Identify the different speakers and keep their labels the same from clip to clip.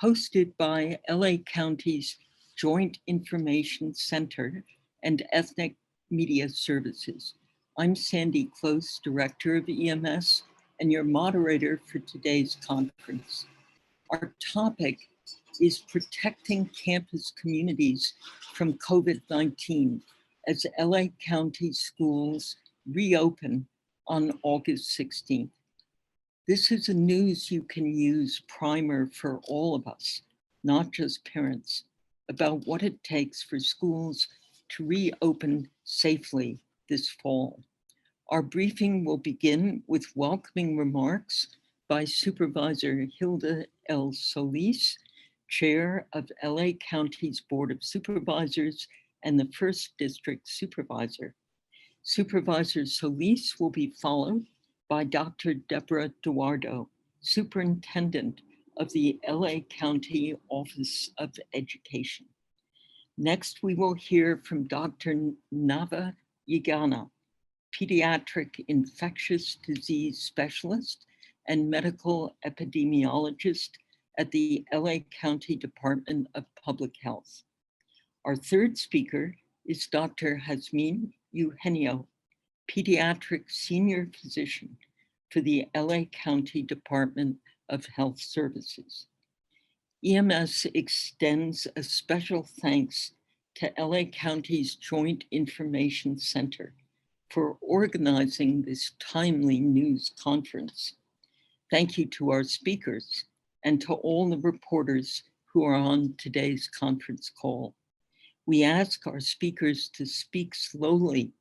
Speaker 1: hosted by LA County's Joint Information Center and Ethnic Media Services. I'm Sandy Close, Director of EMS, and your moderator for today's conference. Our topic is protecting campus communities from COVID-19 as LA County schools reopen on August 16th. This is a news you can use primer for all of us, not just parents, about what it takes for schools to reopen safely this fall. Our briefing will begin with welcoming remarks by Supervisor Hilda L. Solis, Chair of LA County's Board of Supervisors and the 1st District Supervisor. Supervisor Solis will be followed by Dr. Deborah Duardo, Superintendent of the LA County Office of Education. Next, we will hear from Dr. Nava Yogana, Pediatric Infectious Disease Specialist and Medical Epidemiologist at the LA County Department of Public Health. Our third speaker is Dr. Jasmine Eugenio, Pediatric Senior Physician for the LA County Department of Health Services. EMS extends a special thanks to LA County's Joint Information Center for organizing this timely news conference. Thank you to our speakers and to all the reporters who are on today's conference call. We ask our speakers to speak slowly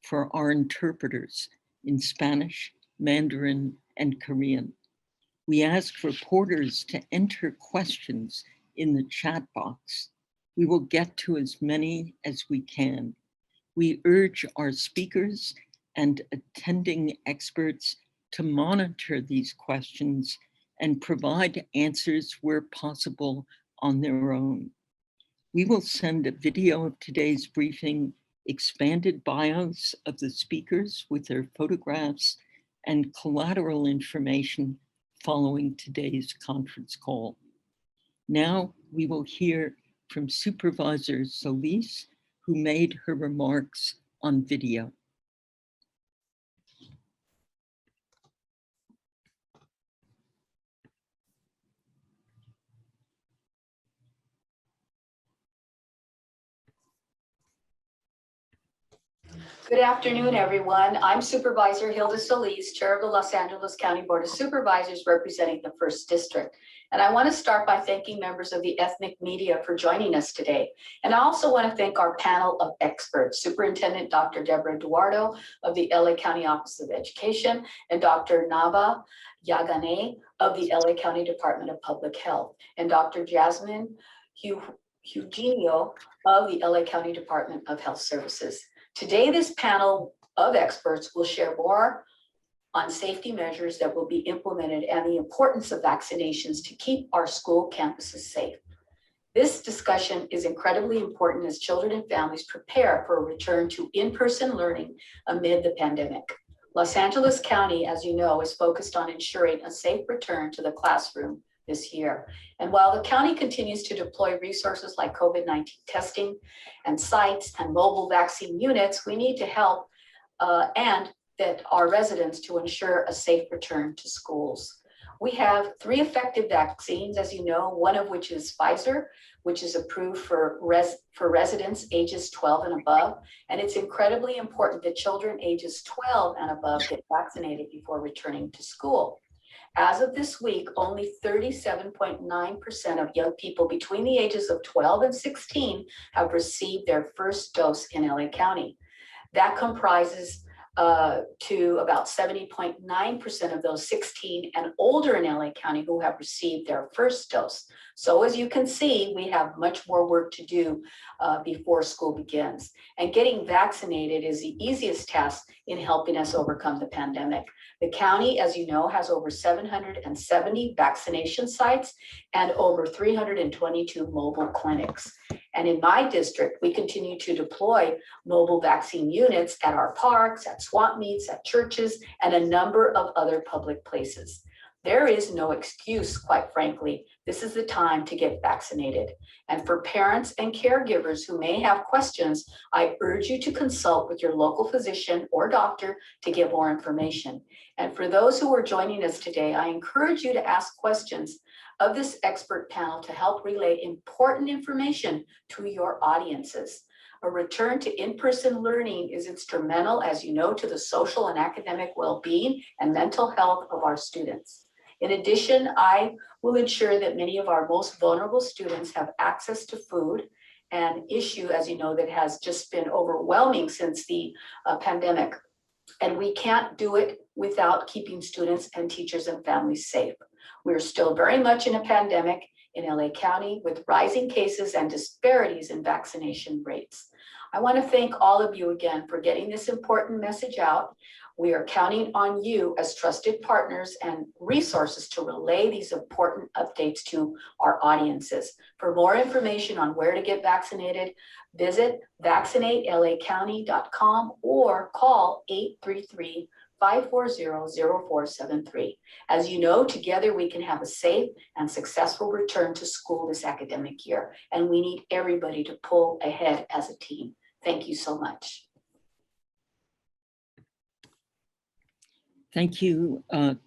Speaker 1: for our interpreters in Spanish, Mandarin, and Korean. We ask reporters to enter questions in the chat box. We will get to as many as we can. We urge our speakers and attending experts to monitor these questions and provide answers where possible on their own. We will send a video of today's briefing, expanded bios of the speakers with their photographs, and collateral information following today's conference call. Now we will hear from Supervisor Solis, who made her remarks on video.
Speaker 2: Good afternoon, everyone. I'm Supervisor Hilda Solis, Chair of the Los Angeles County Board of Supervisors representing the 1st District. And I want to start by thanking members of the ethnic media for joining us today. And I also want to thank our panel of experts, Superintendent Dr. Deborah Duardo of the LA County Office of Education and Dr. Nava Yogana of the LA County Department of Public Health and Dr. Jasmine Eugenio of the LA County Department of Health Services. Today, this panel of experts will share more on safety measures that will be implemented and the importance of vaccinations to keep our school campuses safe. This discussion is incredibly important as children and families prepare for a return to in-person learning amid the pandemic. Los Angeles County, as you know, is focused on ensuring a safe return to the classroom this year. And while the county continues to deploy resources like COVID-19 testing and sites and mobile vaccine units, we need to help and that our residents to ensure a safe return to schools. We have 3 effective vaccines, as you know, one of which is Pfizer, which is approved for residents ages 12 and above. And it's incredibly important that children ages 12 and above get vaccinated before returning to school. As of this week, only 37.9% of young people between the ages of 12 and 16 have received their first dose in LA County. That comprises to about 70.9% of those 16 and older in LA County who have received their first dose. So as you can see, we have much more work to do before school begins. And getting vaccinated is the easiest task in helping us overcome the pandemic. The county, as you know, has over 770 vaccination sites and over 322 mobile clinics. And in my district, we continue to deploy mobile vaccine units at our parks, at swamp meets, at churches, and a number of other public places. There is no excuse, quite frankly. This is the time to get vaccinated. And for parents and caregivers who may have questions, I urge you to consult with your local physician or doctor to get more information. And for those who are joining us today, I encourage you to ask questions of this expert panel to help relay important information to your audiences. A return to in-person learning is instrumental, as you know, to the social and academic well-being and mental health of our students. In addition, I will ensure that many of our most vulnerable students have access to food, an issue, as you know, that has just been overwhelming since the pandemic. And we can't do it without keeping students and teachers and families safe. We're still very much in a pandemic in LA County with rising cases and disparities in vaccination rates. I want to thank all of you again for getting this important message out. We are counting on you as trusted partners and resources to relay these important updates to our audiences. For more information on where to get vaccinated, visit vaccinatelacounty.com or call 833-540-0473. As you know, together we can have a safe and successful return to school this academic year, and we need everybody to pull ahead as a team. Thank you so much.
Speaker 1: Thank you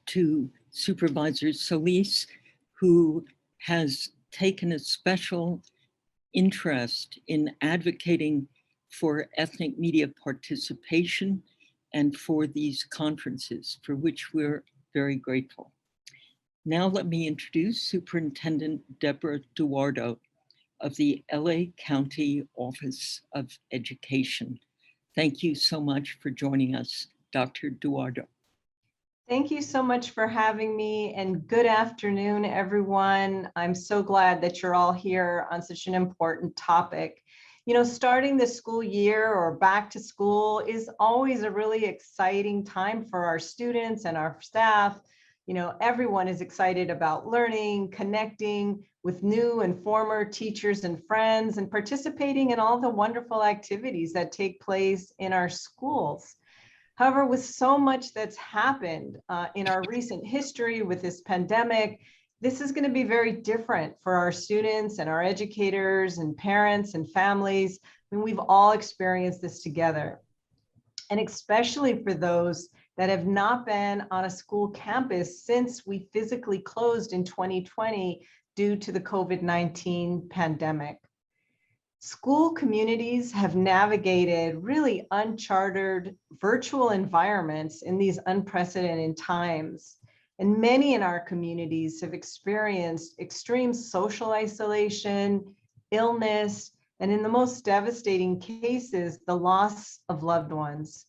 Speaker 1: to Supervisor Solis, who has taken a special interest in advocating for ethnic media participation and for these conferences, for which we're very grateful. Now let me introduce Superintendent Deborah Duardo of the LA County Office of Education. Thank you so much for joining us, Dr. Duardo.
Speaker 3: Thank you so much for having me, and good afternoon, everyone. I'm so glad that you're all here on such an important topic. You know, starting the school year or back to school is always a really exciting time for our students and our staff. You know, everyone is excited about learning, connecting with new and former teachers and friends, and participating in all the wonderful activities that take place in our schools. However, with so much that's happened in our recent history with this pandemic, this is going to be very different for our students and our educators and parents and families. I mean, we've all experienced this together. And especially for those that have not been on a school campus since we physically closed in 2020 due to the COVID-19 pandemic. School communities have navigated really uncharted virtual environments in these unprecedented times. And many in our communities have experienced extreme social isolation, illness, and in the most devastating cases, the loss of loved ones.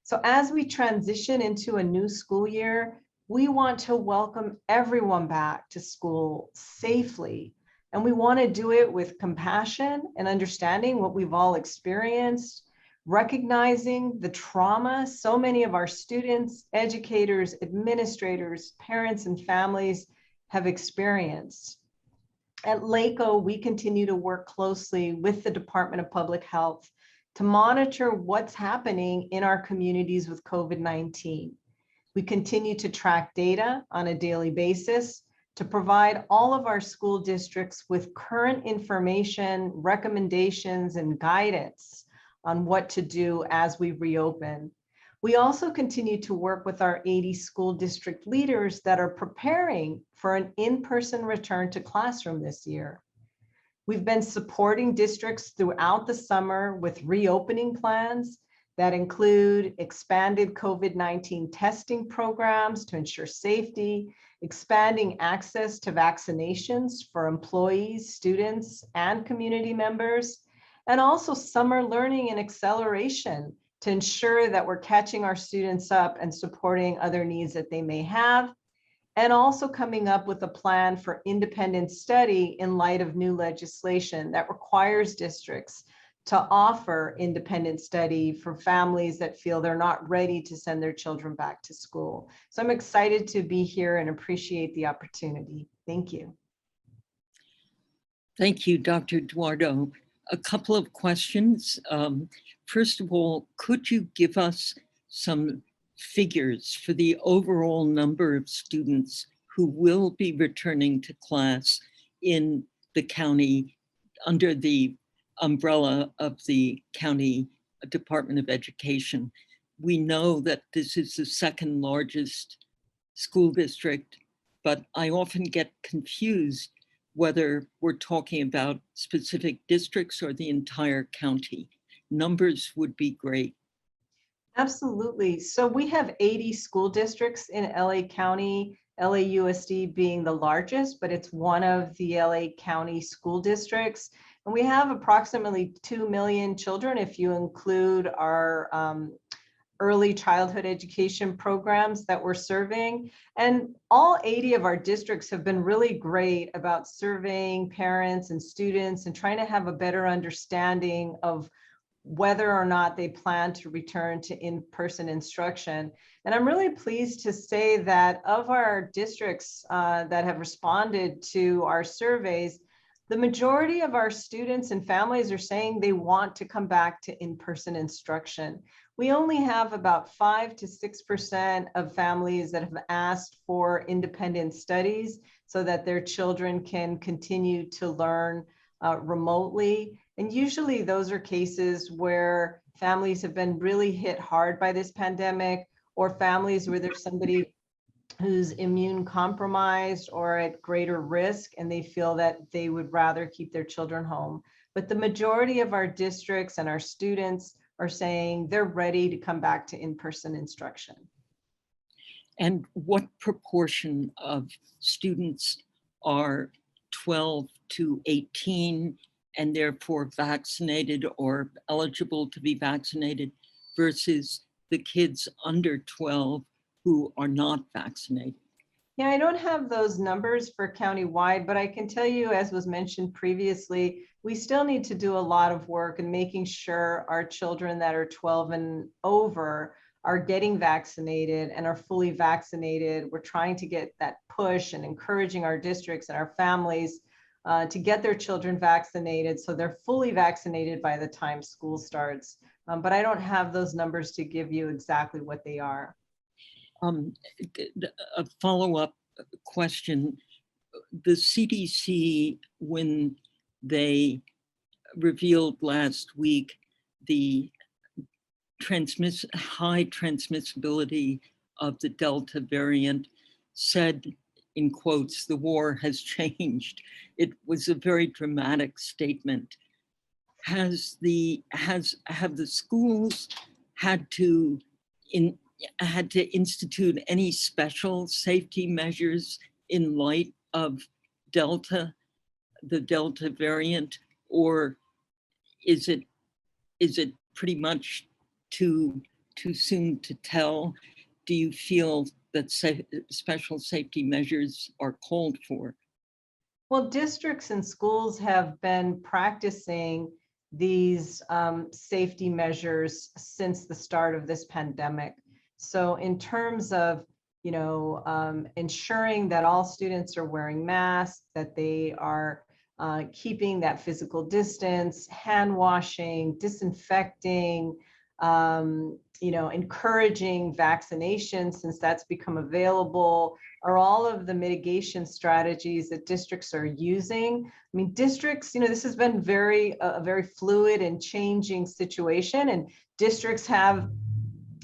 Speaker 3: So as we transition into a new school year, we want to welcome everyone back to school safely. And we want to do it with compassion and understanding what we've all experienced, recognizing the trauma so many of our students, educators, administrators, parents, and families have experienced. At LACO, we continue to work closely with the Department of Public Health to monitor what's happening in our communities with COVID-19. We continue to track data on a daily basis to provide all of our school districts with current information, recommendations, and guidance on what to do as we reopen. We also continue to work with our 80 school district leaders that are preparing for an in-person return to classroom this year. We've been supporting districts throughout the summer with reopening plans that include expanded COVID-19 testing programs to ensure safety, expanding access to vaccinations for employees, students, and community members, and also summer learning and acceleration to ensure that we're catching our students up and supporting other needs that they may have, and also coming up with a plan for independent study in light of new legislation that requires districts to offer independent study for families that feel they're not ready to send their children back to school. So I'm excited to be here and appreciate the opportunity. Thank you.
Speaker 1: Thank you, Dr. Duardo. A couple of questions. First of all, could you give us some figures for the overall number of students who will be returning to class in the county under the umbrella of the county Department of Education. We know that this is the second largest school district, but I often get confused whether we're talking about specific districts or the entire county. Numbers would be great.
Speaker 3: Absolutely. So we have 80 school districts in LA County, LAUSD being the largest, but it's one of the LA County school districts. And we have approximately 2 million children if you include our early childhood education programs that we're serving. And all 80 of our districts have been really great about surveying parents and students and trying to have a better understanding of whether or not they plan to return to in-person instruction. And I'm really pleased to say that of our districts that have responded to our surveys, the majority of our students and families are saying they want to come back to in-person instruction. We only have about 5 to 6% of families that have asked for independent studies so that their children can continue to learn remotely. And usually those are cases where families have been really hit hard by this pandemic, or families where there's somebody who's immune compromised or at greater risk, and they feel that they would rather keep their children home. But the majority of our districts and our students are saying they're ready to come back to in-person instruction.
Speaker 1: And what proportion of students are 12 to 18 and therefore vaccinated or eligible to be vaccinated versus the kids under 12 who are not vaccinated?
Speaker 3: Yeah, I don't have those numbers for countywide, but I can tell you, as was mentioned previously, we still need to do a lot of work in making sure our children that are 12 and over are getting vaccinated and are fully vaccinated. We're trying to get that push and encouraging our districts and our families to get their children vaccinated so they're fully vaccinated by the time school starts. But I don't have those numbers to give you exactly what they are.
Speaker 1: A follow-up question. The CDC, when they revealed last week the high transmissibility of the Delta variant, said, in quotes, "the war has changed." It was a very dramatic statement. Have the schools had to institute any special safety measures in light of the Delta variant, or is it pretty much too soon to tell? Do you feel that special safety measures are called for?
Speaker 3: Well, districts and schools have been practicing these safety measures since the start of this pandemic. So in terms of, ensuring that all students are wearing masks, that they are keeping that physical distance, hand washing, disinfecting, encouraging vaccination since that's become available, are all of the mitigation strategies that districts are using. I mean, districts, this has been a very fluid and changing situation, and districts have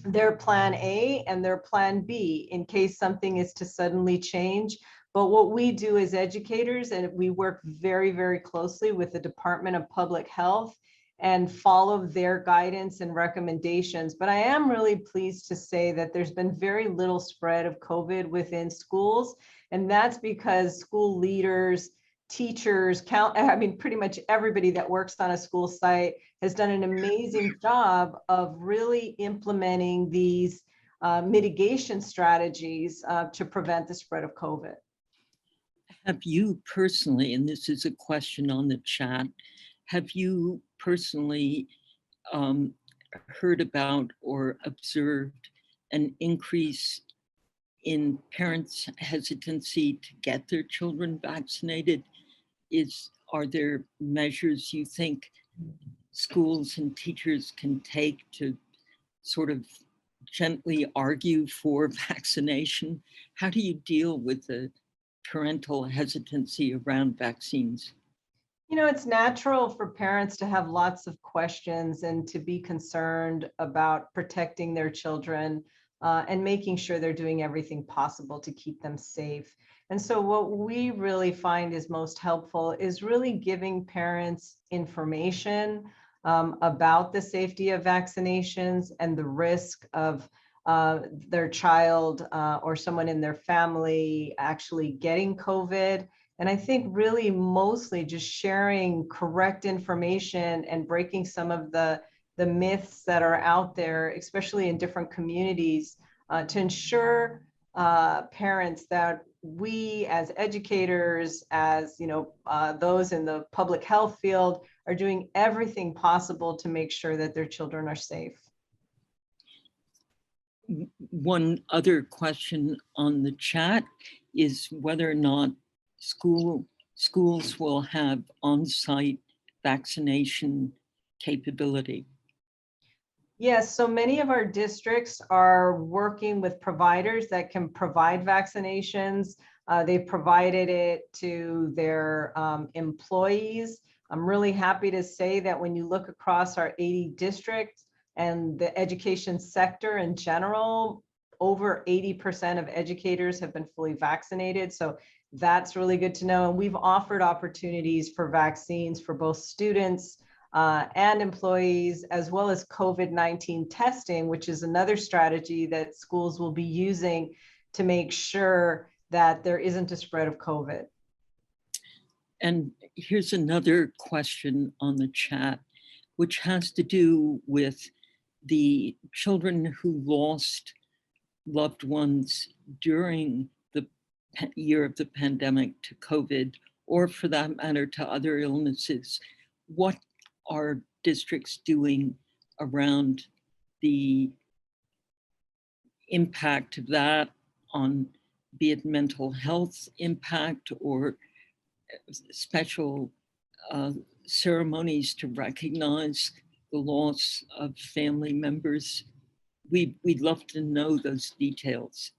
Speaker 3: their plan A and their plan B in case something is to suddenly change. But what we do as educators, and we work very, very closely with the Department of Public Health and follow their guidance and recommendations. But I am really pleased to say that there's been very little spread of COVID within schools. And that's because school leaders, teachers, pretty much everybody that works on a school site has done an amazing job of really implementing these mitigation strategies to prevent the spread of COVID.
Speaker 1: Have you personally, and this is a question on the chat, have you personally heard about or observed an increase in parents' hesitancy to get their children vaccinated? Are there measures you think schools and teachers can take to sort of gently argue for vaccination? How do you deal with the parental hesitancy around vaccines?
Speaker 3: You know, it's natural for parents to have lots of questions and to be concerned about protecting their children and making sure they're doing everything possible to keep them safe. And so what we really find is most helpful is really giving parents information about the safety of vaccinations and the risk of their child or someone in their family actually getting COVID. And I think really mostly just sharing correct information and breaking some of the myths that are out there, especially in different communities, to ensure parents that we as educators, as those in the public health field, are doing everything possible to make sure that their children are safe.
Speaker 1: One other question on the chat is whether or not schools will have on-site vaccination capability.
Speaker 3: Yes, so many of our districts are working with providers that can provide vaccinations. They've provided it to their employees. I'm really happy to say that when you look across our 80 districts and the education sector in general, over 80% of educators have been fully vaccinated. So that's really good to know. And we've offered opportunities for vaccines for both students and employees, as well as COVID-19 testing, which is another strategy that schools will be using to make sure that there isn't a spread of COVID.
Speaker 1: And here's another question on the chat, which has to do with the children who lost loved ones during the year of the pandemic to COVID, or for that matter, to other illnesses. What are districts doing around the impact of that on, be it mental health impact or special ceremonies to recognize the loss of family members? We'd love to know those details.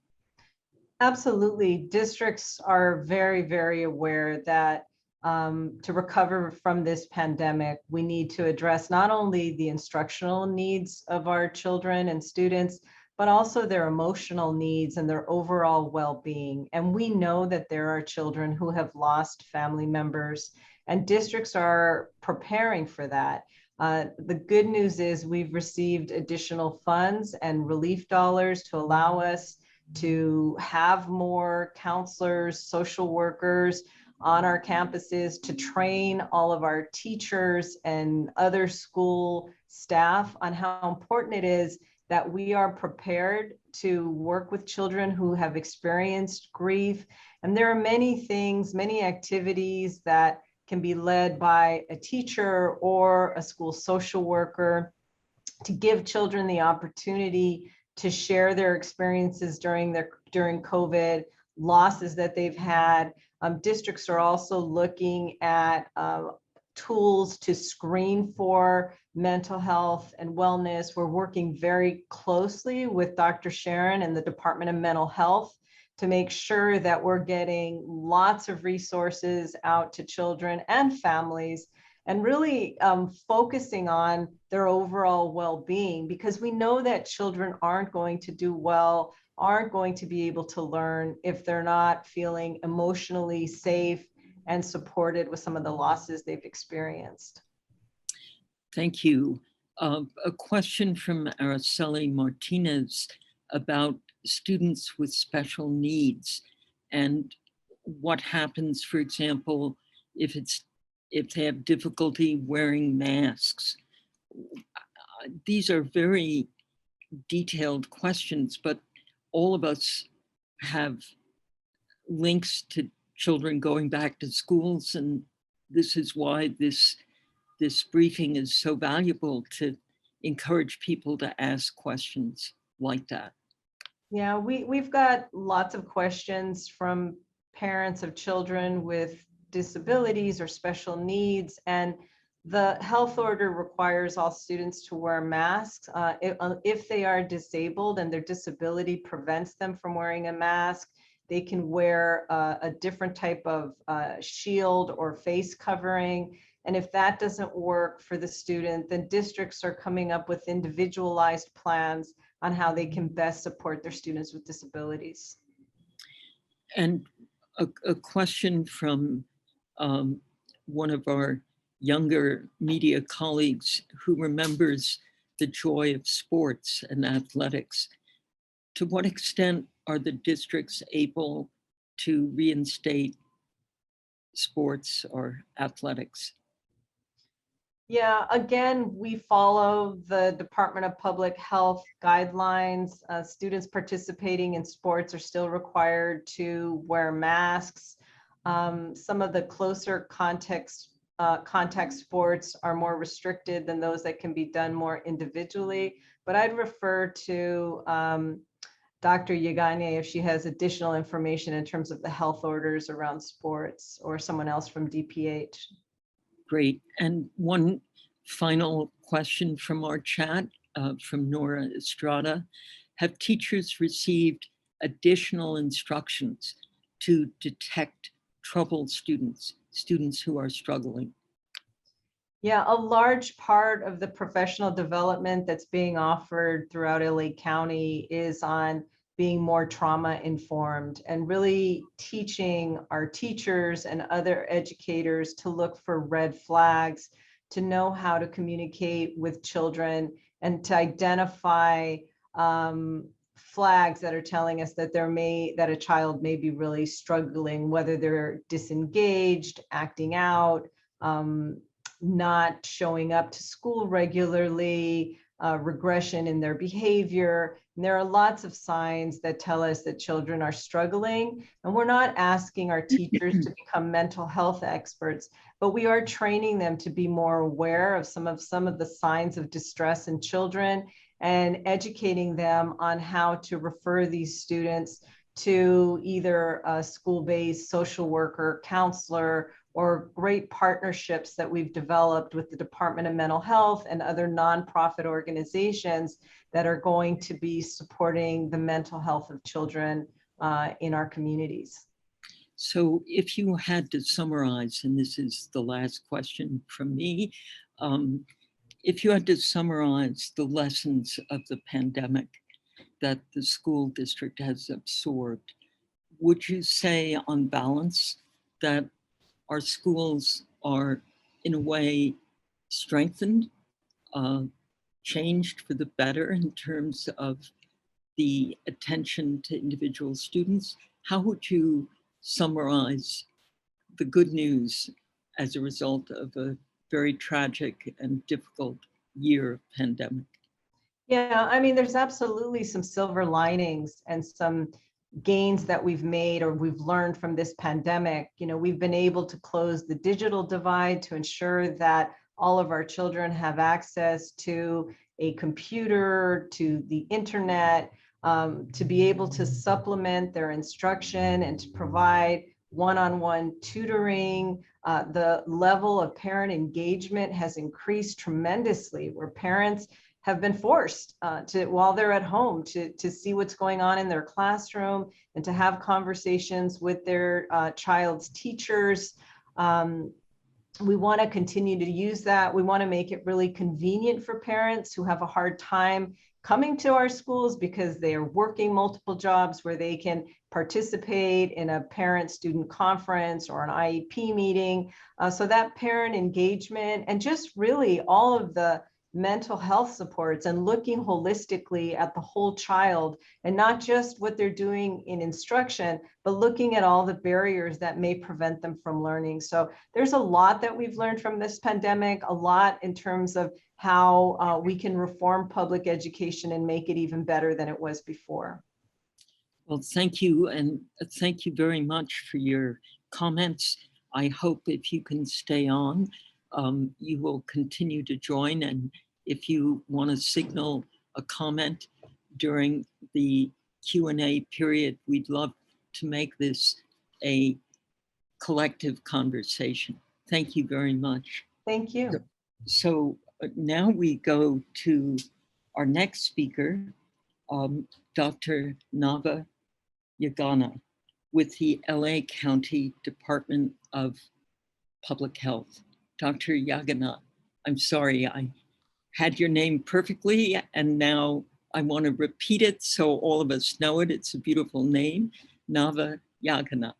Speaker 3: Absolutely. Districts are very, very aware that to recover from this pandemic, we need to address not only the instructional needs of our children and students, but also their emotional needs and their overall well-being. And we know that there are children who have lost family members, and districts are preparing for that. The good news is we've received additional funds and relief dollars to allow us to have more counselors, social workers on our campuses, to train all of our teachers and other school staff on how important it is that we are prepared to work with children who have experienced grief. And there are many things, many activities that can be led by a teacher or a school social worker to give children the opportunity to share their experiences during COVID, losses that they've had. Districts are also looking at tools to screen for mental health and wellness. We're working very closely with Dr. Sharon and the Department of Mental Health to make sure that we're getting lots of resources out to children and families, and really focusing on their overall well-being, because we know that children aren't going to do well, aren't going to be able to learn if they're not feeling emotionally safe and supported with some of the losses they've experienced.
Speaker 1: Thank you. A question from Araceli Martinez about students with special needs and what happens, for example, if they have difficulty wearing masks. These are very detailed questions, but all of us have links to children going back to schools, and this is why this briefing is so valuable, to encourage people to ask questions like that.
Speaker 3: Yeah, we've got lots of questions from parents of children with disabilities or special needs, and the health order requires all students to wear masks if they are disabled and their disability prevents them from wearing a mask. they can wear a different type of shield or face covering. And if that doesn't work for the student, then districts are coming up with individualized plans on how they can best support their students with disabilities.
Speaker 1: And a question from one of our younger media colleagues who remembers the joy of sports and athletics. To what extent are the districts able to reinstate sports or athletics?
Speaker 3: Yeah, again, we follow the Department of Public Health guidelines. Students participating in sports are still required to wear masks. Some of the closer contact sports are more restricted than those that can be done more individually. But I'd refer to Dr. Yogana if she has additional information in terms of the health orders around sports, or someone else from DPH.
Speaker 1: Great. And one final question from our chat from Nora Estrada. Have teachers received additional instructions to detect troubled students who are struggling?
Speaker 3: Yeah, a large part of the professional development that's being offered throughout LA County is on being more trauma informed and really teaching our teachers and other educators to look for red flags, to know how to communicate with children, and to identify flags that are telling us that that a child may be really struggling, whether they're disengaged, acting out, not showing up to school regularly, regression in their behavior. And there are lots of signs that tell us that children are struggling. And we're not asking our teachers to become mental health experts, but we are training them to be more aware of some of the signs of distress in children, and educating them on how to refer these students to either a school-based social worker, counselor, or great partnerships that we've developed with the Department of Mental Health and other nonprofit organizations that are going to be supporting the mental health of children in our communities.
Speaker 1: So if you had to summarize, and this is the last question from me, if you had to summarize the lessons of the pandemic that the school district has absorbed, would you say on balance that our schools are in a way strengthened, changed for the better in terms of the attention to individual students? How would you summarize the good news as a result of a very tragic and difficult year of pandemic?
Speaker 3: Yeah, I mean, there's absolutely some silver linings and some gains that we've made or we've learned from this pandemic. You know, we've been able to close the digital divide to ensure that all of our children have access to a computer, to the internet, to be able to supplement their instruction and to provide one-on-one tutoring. The level of parent engagement has increased tremendously, where parents have been forced while they're at home, to see what's going on in their classroom and to have conversations with their child's teachers. We want to continue to use that. We want to make it really convenient for parents who have a hard time coming to our schools because they are working multiple jobs, where they can participate in a parent-student conference or an IEP meeting. So that parent engagement and just really all of the mental health supports and looking holistically at the whole child, and not just what they're doing in instruction, but looking at all the barriers that may prevent them from learning. So there's a lot that we've learned from this pandemic, a lot in terms of how we can reform public education and make it even better than it was before.
Speaker 1: Well, thank you. And thank you very much for your comments. I hope if you can stay on, you will continue to join. And if you want to signal a comment during the Q&A period, we'd love to make this a collective conversation. Thank you very much.
Speaker 3: Thank you.
Speaker 1: So now we go to our next speaker, Dr. Nava Yogana. with the LA County Department of Public Health. Dr. Yogana, I'm sorry, I had your name perfectly, and now I want to repeat it so all of us know it. It's a beautiful name, Nava Yogana.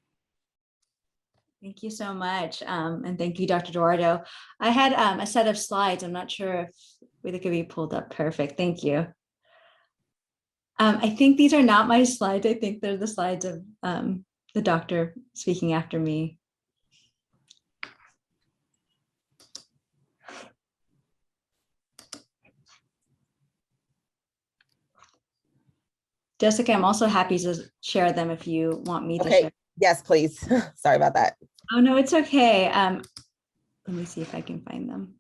Speaker 4: Thank you so much. And thank you, Dr. Duardo. I had a set of slides. I'm not sure if they could be pulled up. Perfect. Thank you. I think these are not my slides. I think they're the slides of the doctor speaking after me. Jessica, I'm also happy to share them if you want me to share.
Speaker 5: Yes, please. Sorry about that.
Speaker 4: Oh, no, it's okay. Let me see if I can find them.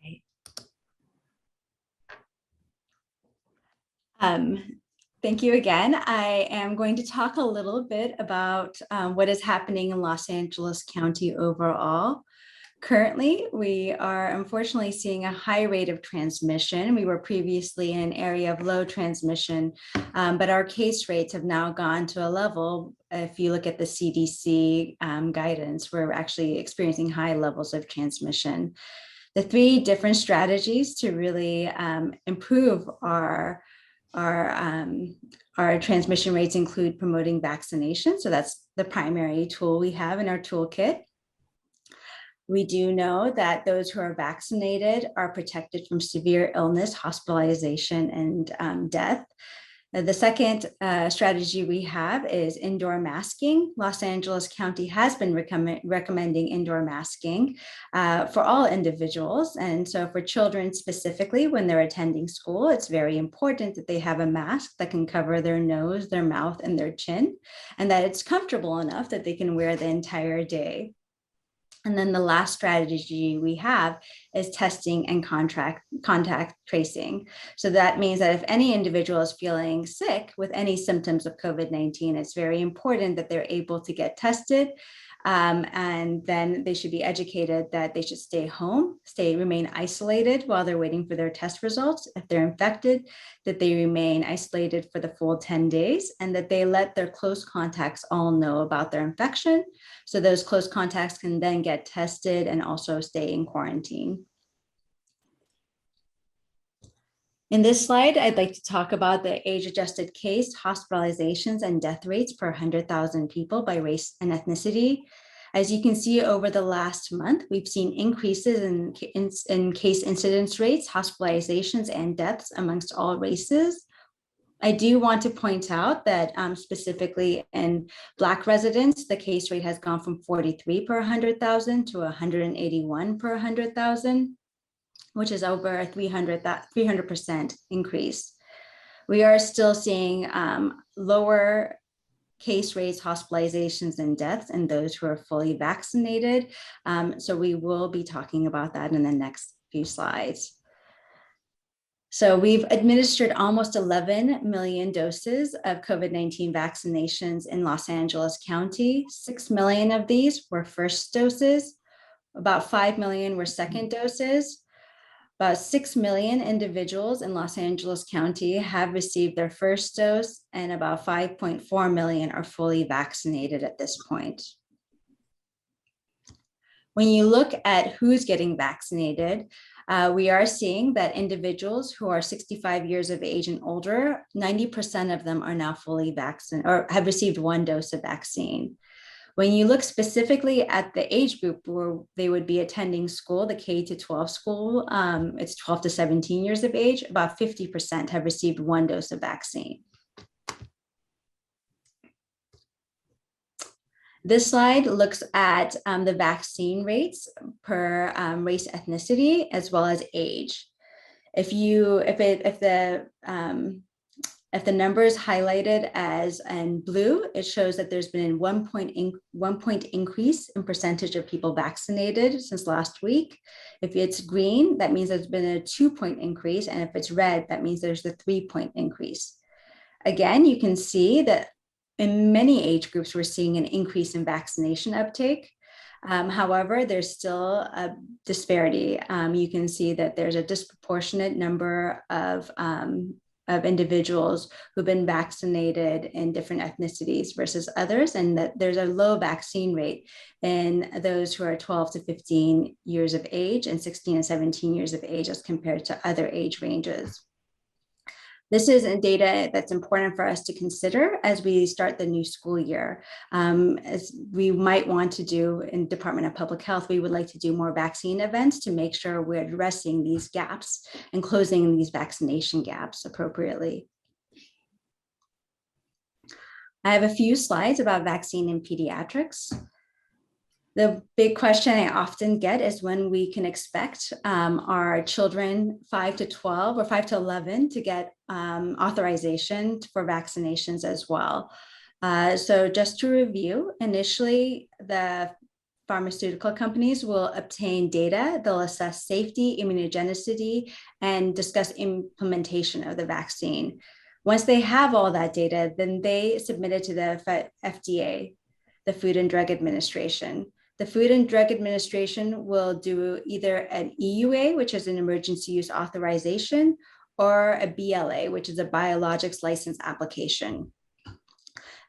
Speaker 4: Okay. Thank you again. I am going to talk a little bit about what is happening in Los Angeles County overall. Currently, we are unfortunately seeing a high rate of transmission. We were previously in an area of low transmission, but our case rates have now gone to a level, if you look at the CDC guidance, we're actually experiencing high levels of transmission. The three different strategies to really improve our transmission rates include promoting vaccination. So that's the primary tool we have in our toolkit. We do know that those who are vaccinated are protected from severe illness, hospitalization, and death. The second strategy we have is indoor masking. Los Angeles County has been recommending indoor masking for all individuals. And so for children specifically, when they're attending school, it's very important that they have a mask that can cover their nose, their mouth, and their chin, and that it's comfortable enough that they can wear the entire day. And then the last strategy we have is testing and contact tracing. So that means that if any individual is feeling sick with any symptoms of COVID-19, it's very important that they're able to get tested. And then they should be educated that they should stay home, remain isolated while they're waiting for their test results. If they're infected, that they remain isolated for the full 10 days, and that they let their close contacts all know about their infection. So those close contacts can then get tested and also stay in quarantine. In this slide, I'd like to talk about the age-adjusted case, hospitalizations, and death rates per 100,000 people by race and ethnicity. As you can see, over the last month, we've seen increases in case incidence rates, hospitalizations, and deaths amongst all races. I do want to point out that specifically in Black residents, the case rate has gone from 43 per 100,000 to 181 per 100,000. Which is over a 300% increase. We are still seeing lower case rates, hospitalizations, and deaths in those who are fully vaccinated. So we will be talking about that in the next few slides. So we've administered almost 11 million doses of COVID-19 vaccinations in Los Angeles County. 6 million of these were first doses. About 5 million were second doses. About 6 million individuals in Los Angeles County have received their first dose, and about 5.4 million are fully vaccinated at this point. When you look at who's getting vaccinated, we are seeing that individuals who are 65 years of age and older, 90% of them are now fully vaccinated or have received one dose of vaccine. When you look specifically at the age group where they would be attending school, the K-12 school, it's 12 to 17 years of age, about 50% have received one dose of vaccine. This slide looks at the vaccine rates per race, ethnicity, as well as age. If the number is highlighted as in blue, it shows that there's been a 1 point increase in percentage of people vaccinated since last week. If it's green, that means there's been a 2 point increase. And if it's red, that means there's a 3 point increase. Again, you can see that in many age groups, we're seeing an increase in vaccination uptake. However, there's still a disparity. You can see that there's a disproportionate number of individuals who've been vaccinated in different ethnicities versus others, and that there's a low vaccine rate in those who are 12 to 15 years of age and 16 and 17 years of age as compared to other age ranges. This is data that's important for us to consider as we start the new school year. As we might want to do in Department of Public Health, we would like to do more vaccine events to make sure we're addressing these gaps and closing these vaccination gaps appropriately. I have a few slides about vaccine in pediatrics. The big question I often get is when we can expect our children 5 to 12 or 5 to 11 to get authorization for vaccinations as well. So just to review, initially the pharmaceutical companies will obtain data, they'll assess safety, immunogenicity, and discuss implementation of the vaccine. Once they have all that data, then they submit it to the FDA, the Food and Drug Administration. The Food and Drug Administration will do either an EUA, which is an emergency use authorization, or a BLA, which is a biologics license application.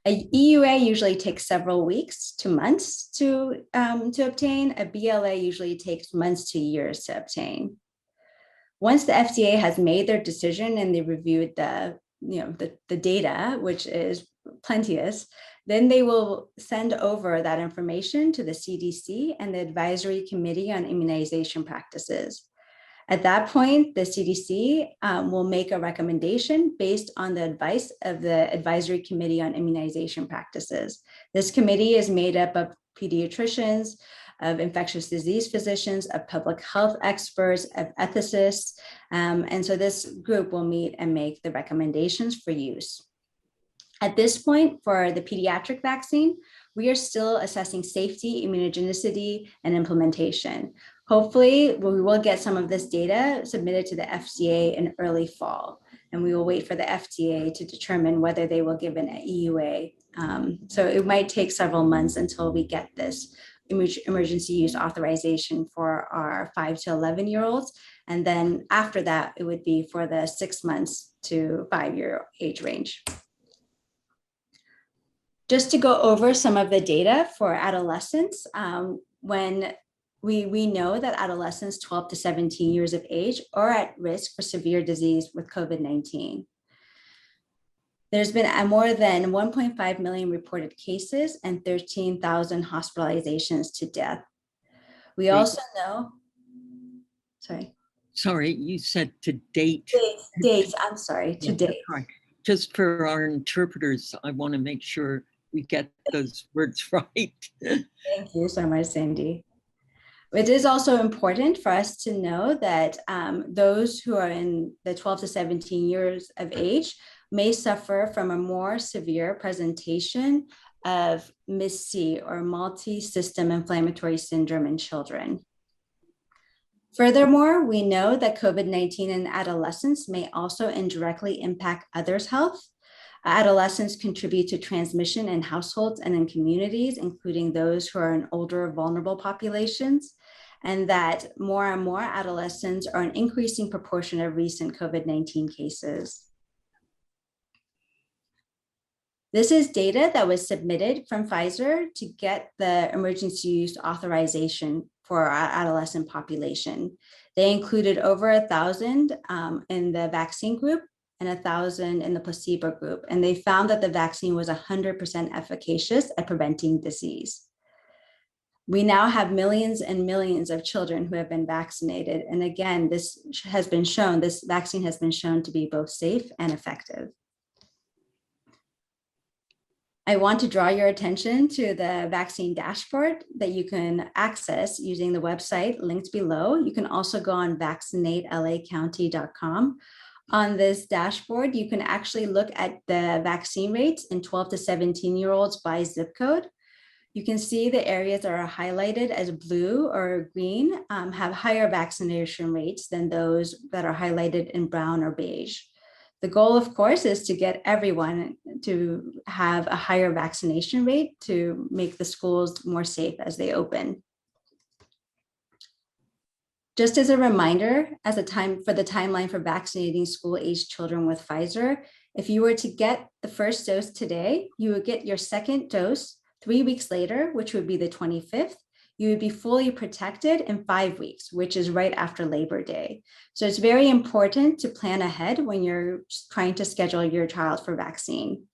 Speaker 4: A EUA usually takes several weeks to months to obtain. A BLA usually takes months to years to obtain. Once the FDA has made their decision and they reviewed the data, which is plenteous, then they will send over that information to the CDC and the Advisory Committee on Immunization Practices. At that point, the CDC will make a recommendation based on the advice of the Advisory Committee on Immunization Practices. This committee is made up of pediatricians, of infectious disease physicians, of public health experts, of ethicists. And so this group will meet and make the recommendations for use. At this point, for the pediatric vaccine, we are still assessing safety, immunogenicity, and implementation. Hopefully, we will get some of this data submitted to the FDA in early fall, and we will wait for the FDA to determine whether they will give an EUA. So it might take several months until we get this emergency use authorization for our 5 to 11-year-olds. And then after that, it would be for the 6 months to 5-year age range. Just to go over some of the data for adolescents, when we know that adolescents 12 to 17 years of age are at risk for severe disease with COVID-19. There's been more than 1.5 million reported cases and 13,000 hospitalizations to death. We also know,
Speaker 1: Sorry, you said to date.
Speaker 4: Dates, I'm sorry, to date.
Speaker 1: Right. Just for our interpreters, I want to make sure we get those words right.
Speaker 4: Thank you so much, Sandy. It is also important for us to know that those who are in the 12 to 17 years of age may suffer from a more severe presentation of MIS-C or multi-system inflammatory syndrome in children. Furthermore, we know that COVID-19 in adolescents may also indirectly impact others' health. Adolescents contribute to transmission in households and in communities, including those who are in older, vulnerable populations, and that more and more adolescents are an increasing proportion of recent COVID-19 cases. This is data that was submitted from Pfizer to get the emergency use authorization for our adolescent population. They included over 1,000 in the vaccine group and 1,000 in the placebo group. And they found that the vaccine was 100% efficacious at preventing disease. We now have millions and millions of children who have been vaccinated. And again, this vaccine has been shown to be both safe and effective. I want to draw your attention to the vaccine dashboard that you can access using the website linked below. You can also go on vaccinatelacounty.com. On this dashboard, you can actually look at the vaccine rates in 12 to 17-year-olds by zip code. You can see the areas that are highlighted as blue or green have higher vaccination rates than those that are highlighted in brown or beige. The goal, of course, is to get everyone to have a higher vaccination rate to make the schools more safe as they open. Just as a reminder, for the timeline for vaccinating school-aged children with Pfizer, if you were to get the first dose today, you would get your second dose 3 weeks later, which would be the 25th. You would be fully protected in 5 weeks, which is right after Labor Day. So it's very important to plan ahead when you're trying to schedule your child for vaccine.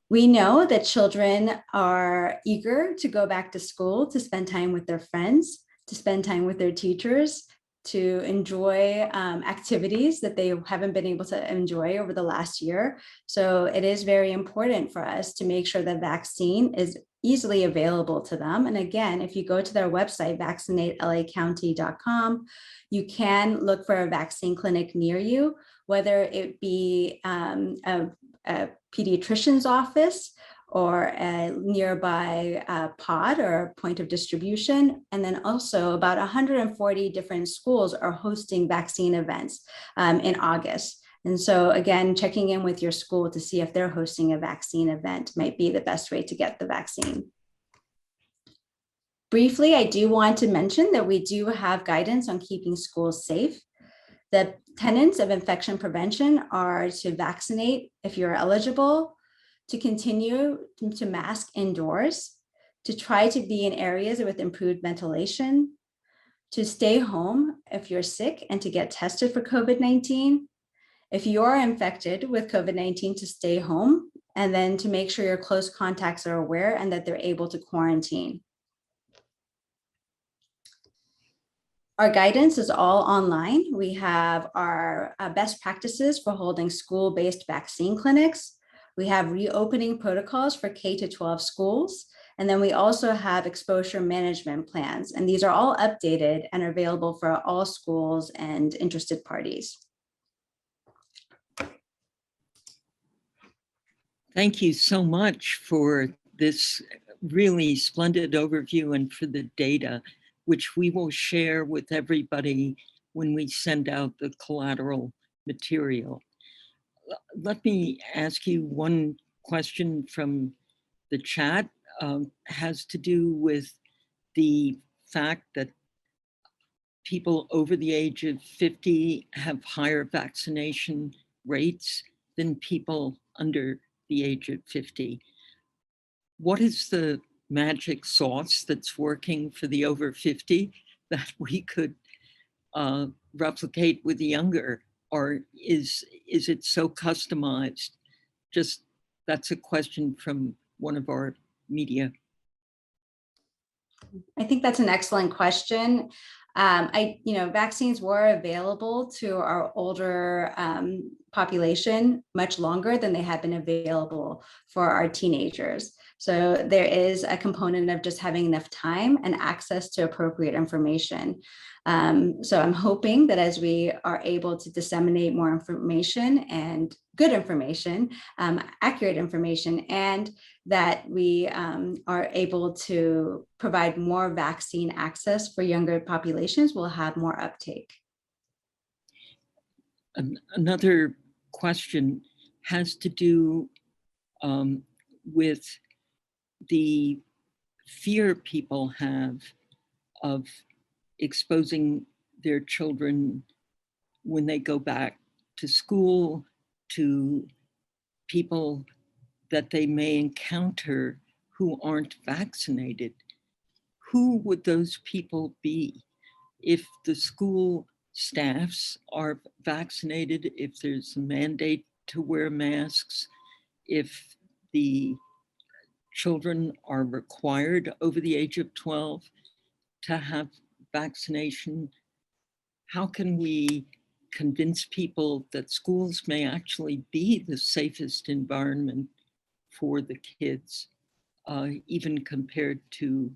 Speaker 4: We know that children are eager to go back to school, to spend time with their friends, to spend time with their teachers, to enjoy activities that they haven't been able to enjoy over the last year. So it is very important for us to make sure that vaccine is easily available to them. And again, if you go to their website, vaccinatelacounty.com, you can look for a vaccine clinic near you, whether it be a pediatrician's office or a nearby pod or point of distribution. And then also about 140 different schools are hosting vaccine events in August. And so again, checking in with your school to see if they're hosting a vaccine event might be the best way to get the vaccine. Briefly, I do want to mention that we do have guidance on keeping schools safe. The tenets of infection prevention are to vaccinate if you're eligible, to continue to mask indoors, to try to be in areas with improved ventilation, to stay home if you're sick and to get tested for COVID-19. If you are infected with COVID-19, to stay home, and then to make sure your close contacts are aware and that they're able to quarantine. Our guidance is all online. We have our best practices for holding school-based vaccine clinics. We have reopening protocols for K-12 schools. And then we also have exposure management plans. And these are all updated and are available for all schools and interested parties.
Speaker 1: Thank you so much for this really splendid overview and for the data, which we will share with everybody when we send out the collateral material. Let me ask you one question from the chat. Has to do with the fact that people over the age of 50 have higher vaccination rates than people under the age of 50. What is the magic sauce that's working for the over 50 that we could replicate with the younger? Or is it so customized? Just, that's a question from one of our media.
Speaker 4: I think that's an excellent question. Vaccines were available to our older population much longer than they had been available for our teenagers. So there is a component of just having enough time and access to appropriate information. So I'm hoping that as we are able to disseminate more information and good information, accurate information, and that we are able to provide more vaccine access for younger populations, we'll have more uptake.
Speaker 1: Another question has to do with the fear people have of exposing their children when they go back to school to people that they may encounter who aren't vaccinated. Who would those people be? If the school staffs are vaccinated, if there's a mandate to wear masks, if the children are required over the age of 12 to have vaccination, how can we convince people that schools may actually be the safest environment for the kids, even compared to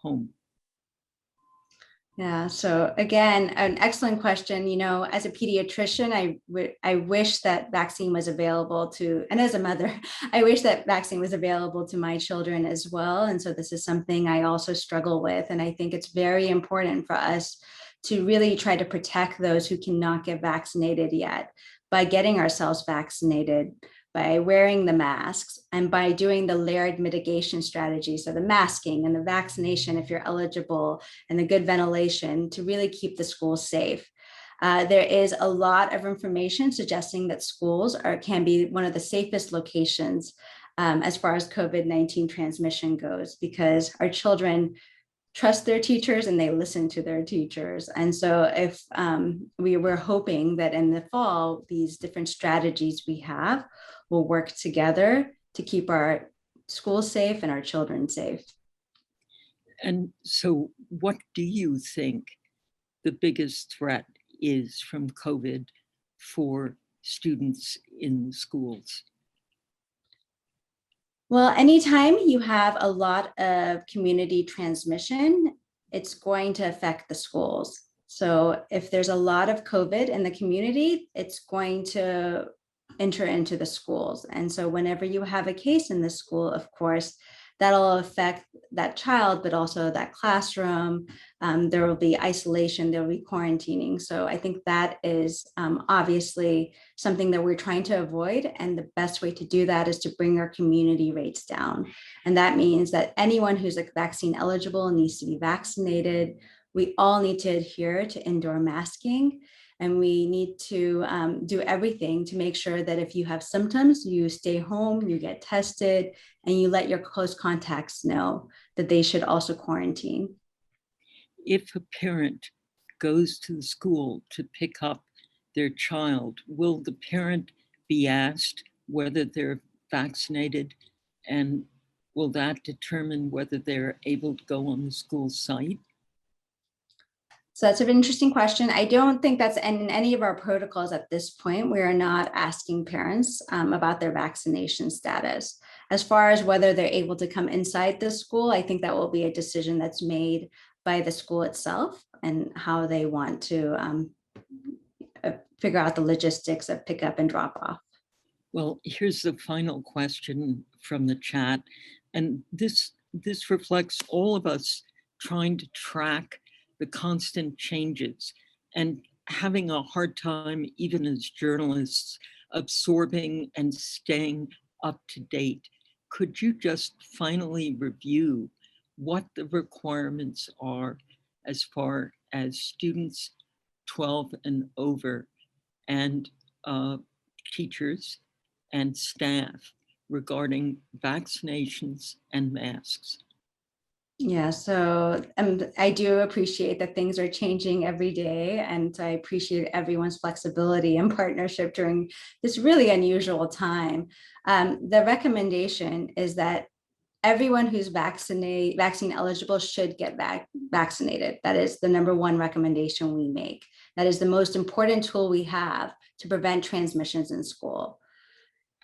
Speaker 1: home?
Speaker 4: Yeah, so again, an excellent question. You know, as a pediatrician, I wish that vaccine was available to, and as a mother, I wish that vaccine was available to my children as well. And so this is something I also struggle with. And I think it's very important for us to really try to protect those who cannot get vaccinated yet by getting ourselves vaccinated, by wearing the masks, and by doing the layered mitigation strategy. So the masking and the vaccination, if you're eligible, and the good ventilation to really keep the schools safe. There is a lot of information suggesting that schools can be one of the safest locations as far as COVID-19 transmission goes, because our children trust their teachers and they listen to their teachers. And so if we were hoping that in the fall, these different strategies we have will work together to keep our schools safe and our children safe.
Speaker 1: And so what do you think the biggest threat is from COVID for students in schools?
Speaker 4: Well, anytime you have a lot of community transmission, it's going to affect the schools. So if there's a lot of COVID in the community, it's going to enter into the schools. And so whenever you have a case in the school, of course, that'll affect that child, but also that classroom. There will be isolation, there will be quarantining. So I think that is obviously something that we're trying to avoid. And the best way to do that is to bring our community rates down. And that means that anyone who's vaccine eligible needs to be vaccinated. We all need to adhere to indoor masking. And we need to do everything to make sure that if you have symptoms, you stay home, you get tested, and you let your close contacts know that they should also quarantine.
Speaker 1: If a parent goes to the school to pick up their child, will the parent be asked whether they're vaccinated, and will that determine whether they're able to go on the school site?
Speaker 4: So that's an interesting question. I don't think that's in any of our protocols at this point. We are not asking parents about their vaccination status. As far as whether they're able to come inside the school, I think that will be a decision that's made by the school itself and how they want to figure out the logistics of pickup and drop off.
Speaker 1: Well, here's the final question from the chat. And this reflects all of us trying to track the constant changes and having a hard time, even as journalists, absorbing and staying up to date. Could you just finally review what the requirements are as far as students 12 and over and teachers and staff regarding vaccinations and masks?
Speaker 4: Yeah, so I do appreciate that things are changing every day, and I appreciate everyone's flexibility and partnership during this really unusual time. The recommendation is that everyone who's vaccine eligible should get vaccinated. That is the number one recommendation we make. That is the most important tool we have to prevent transmissions in school.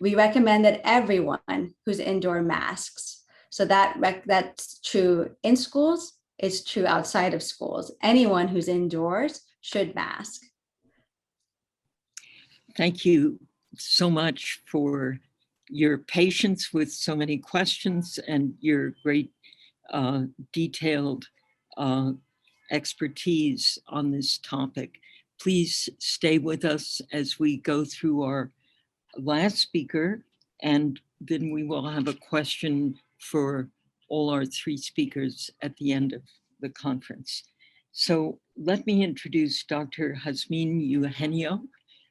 Speaker 4: We recommend that everyone who's indoor masks. So that's true in schools, it's true outside of schools. Anyone who's indoors should mask.
Speaker 1: Thank you so much for your patience with so many questions and your great detailed expertise on this topic. Please stay with us as we go through our last speaker, and then we will have a question for all our three speakers at the end of the conference. So let me introduce Dr. Jasmine Eugenio,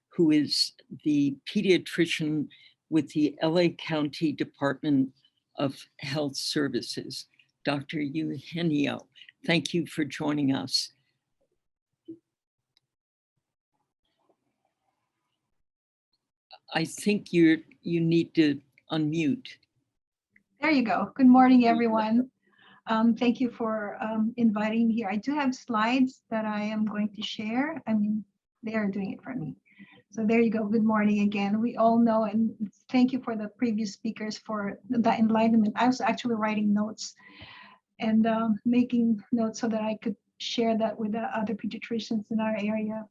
Speaker 1: who is the pediatrician with the LA County Department of Health Services. Dr. Eugenio, thank you for joining us. I think you need to unmute.
Speaker 6: There you go. Good morning, everyone. Thank you for inviting me here. I do have slides that I am going to share. I mean, they are doing it for me. So there you go. Good morning again. We all know, and thank you for the previous speakers for the enlightenment. I was actually writing notes and making notes so that I could share that with the other pediatricians in our area.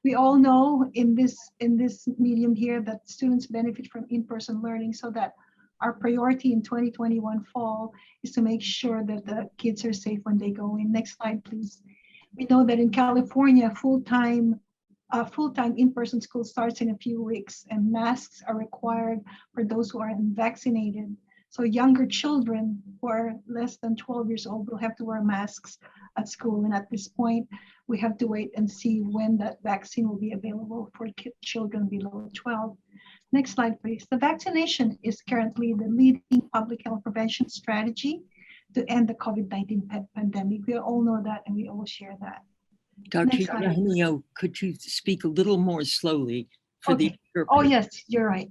Speaker 6: We all know in this medium here that students benefit from in-person learning, so that our priority in 2021 fall is to make sure that the kids are safe when they go in. Next slide, please. We know that in California, full-time in-person school starts in a few weeks, and masks are required for those who are unvaccinated. So younger children who are less than 12 years old will have to wear masks at school. And at this point, we have to wait and see when that vaccine will be available for children below 12. Next slide, please. The vaccination is currently the leading public health prevention strategy to end the COVID-19 pandemic. We all know that, and we all share that.
Speaker 1: Dr.
Speaker 6: Next slide.
Speaker 1: Jaramillo, could you speak a little more slowly for the
Speaker 6: Okay.
Speaker 1: interpreter?
Speaker 6: Oh, yes, you're right.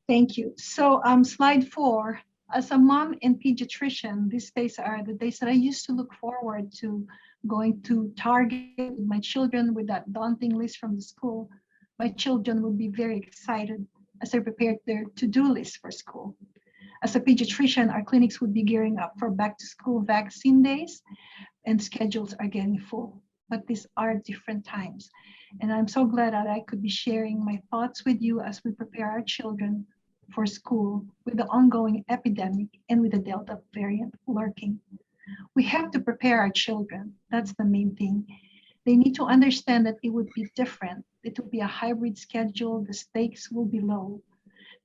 Speaker 6: Thank you. So slide 4, as a mom and pediatrician, these days are the days that I used to look forward to going to Target with my children with that daunting list from the school. My children would be very excited as they prepared their to-do list for school. As a pediatrician, our clinics would be gearing up for back-to-school vaccine days, and schedules are getting full. But these are different times. And I'm so glad that I could be sharing my thoughts with you as we prepare our children for school with the ongoing epidemic and with the Delta variant lurking. We have to prepare our children. That's the main thing. They need to understand that it would be different. It will be a hybrid schedule. The stakes will be low.